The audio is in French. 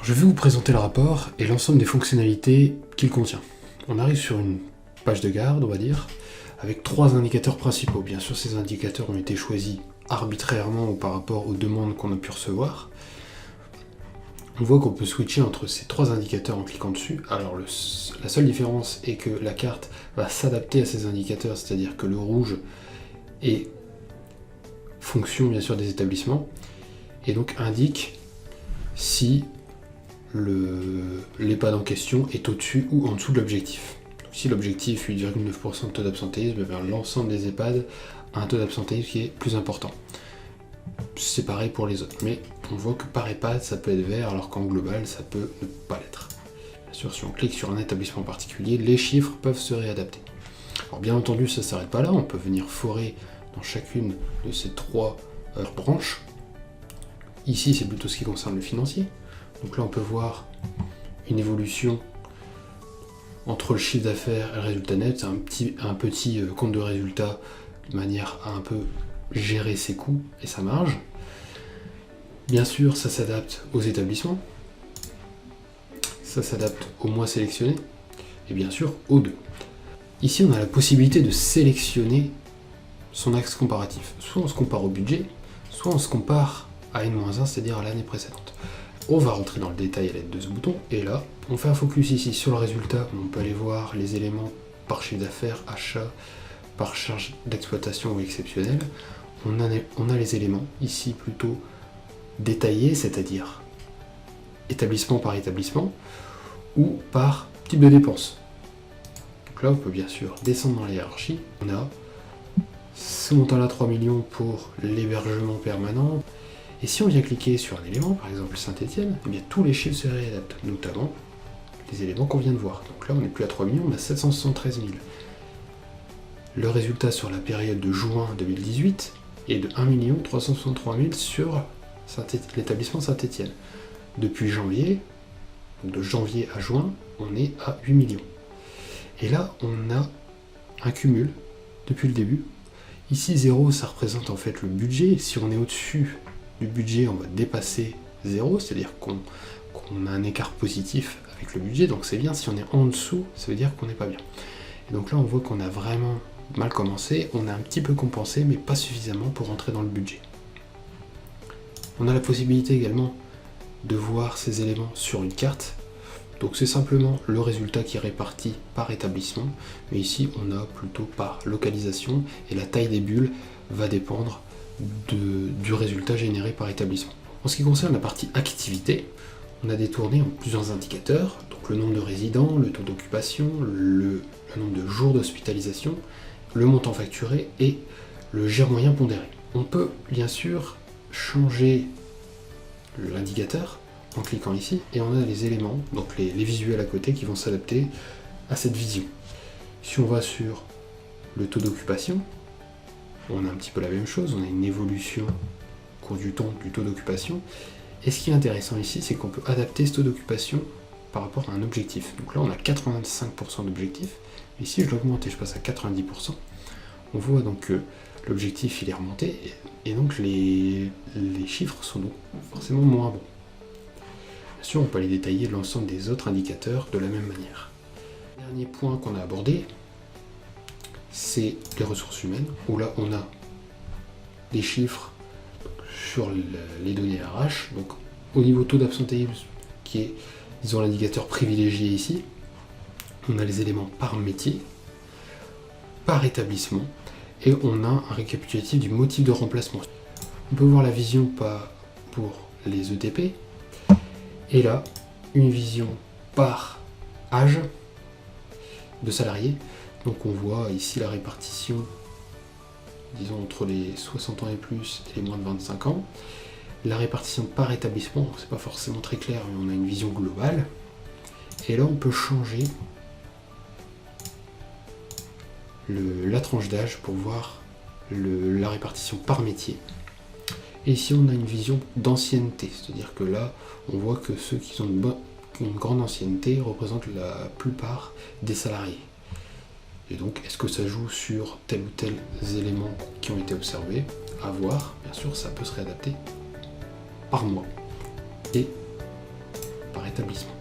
Je vais vous présenter le rapport et l'ensemble des fonctionnalités qu'il contient. On arrive sur une page de garde, on va dire, avec 3 indicateurs principaux. Bien sûr, ces indicateurs ont été choisis arbitrairement ou par rapport aux demandes qu'on a pu recevoir. On voit qu'on peut switcher entre ces 3 indicateurs en cliquant dessus. Alors la seule différence est que la carte va s'adapter à ces indicateurs, c'est-à-dire que le rouge est fonction bien sûr des établissements, et donc indique si l'EHPAD en question est au-dessus ou en dessous de l'objectif. Si l'objectif 8,9% de taux d'absentéisme, vers l'ensemble des EHPAD a un taux d'absentéisme qui est plus important. C'est pareil pour les autres, mais on voit que par EHPAD ça peut être vert alors qu'en global ça peut ne pas l'être. Bien sûr, si on clique sur un établissement particulier, les chiffres peuvent se réadapter. Alors bien entendu, ça ne s'arrête pas là, on peut venir forer dans chacune de ces 3 branches. Ici, c'est plutôt ce qui concerne le financier. Donc là, on peut voir une évolution entre le chiffre d'affaires et le résultat net. C'est un petit compte de résultat de manière à un peu gérer ses coûts et sa marge. Bien sûr, ça s'adapte aux établissements. Ça s'adapte aux mois sélectionnés. Et bien sûr, aux 2. Ici, on a la possibilité de sélectionner son axe comparatif. Soit on se compare au budget, soit on se compare à N-1, c'est-à-dire à l'année précédente. On va rentrer dans le détail à l'aide de ce bouton, et là, on fait un focus ici sur le résultat, où on peut aller voir les éléments par chiffre d'affaires, achat, par charge d'exploitation ou exceptionnelle. On a les éléments ici plutôt détaillés, c'est-à-dire établissement par établissement, ou par type de dépense. Donc là, on peut bien sûr descendre dans la hiérarchie. On a ce montant-là, 3 millions pour l'hébergement permanent. Et si on vient cliquer sur un élément, par exemple Saint-Étienne, eh bien tous les chiffres se réadaptent, notamment les éléments qu'on vient de voir. Donc là, on n'est plus à 3 millions, on a 773 000. Le résultat sur la période de juin 2018 est de 1 363 000 sur l'établissement Saint-Étienne. Depuis janvier, donc de janvier à juin, on est à 8 millions. Et là, on a un cumul depuis le début. Ici, 0, ça représente en fait le budget. Si on est au-dessus du budget, on va dépasser 0, c'est-à-dire qu'on a un écart positif avec le budget, donc c'est bien. Si on est en dessous, ça veut dire qu'on n'est pas bien. Et donc là, on voit qu'on a vraiment mal commencé, on a un petit peu compensé, mais pas suffisamment pour rentrer dans le budget. On a la possibilité également de voir ces éléments sur une carte. Donc c'est simplement le résultat qui est réparti par établissement, mais ici on a plutôt par localisation, et la taille des bulles va dépendre du résultat généré par établissement. En ce qui concerne la partie activité, on a détourné en plusieurs indicateurs, donc le nombre de résidents, le taux d'occupation, le nombre de jours d'hospitalisation, le montant facturé et le GR moyen pondéré. On peut bien sûr changer l'indicateur en cliquant ici, et on a les éléments, donc les visuels à côté qui vont s'adapter à cette vision. Si on va sur le taux d'occupation, on a un petit peu la même chose, on a une évolution au cours du temps du taux d'occupation, et ce qui est intéressant ici, c'est qu'on peut adapter ce taux d'occupation par rapport à un objectif. Donc là on a 85% d'objectif, mais si je l'augmente et je passe à 90%, on voit donc que l'objectif il est remonté, et donc les chiffres sont donc forcément moins bons. Bien sûr, on peut aller détailler l'ensemble des autres indicateurs de la même manière. Le dernier point qu'on a abordé, c'est les ressources humaines, où là on a des chiffres sur les données RH. Donc au niveau taux d'absentéisme, qui est, disons, l'indicateur privilégié ici, on a les éléments par métier, par établissement, et on a un récapitulatif du motif de remplacement. On peut voir la vision pour les ETP, et là, une vision par âge de salariés. Donc on voit ici la répartition, disons, entre les 60 ans et plus et les moins de 25 ans. La répartition par établissement, c'est pas forcément très clair, mais on a une vision globale. Et là, on peut changer la tranche d'âge pour voir la répartition par métier. Et ici, on a une vision d'ancienneté, c'est-à-dire que là, on voit que ceux qui ont une grande ancienneté représentent la plupart des salariés. Et donc, est-ce que ça joue sur tel ou tel élément qui ont été observés? À voir, bien sûr, ça peut se réadapter par mois. Et par établissement.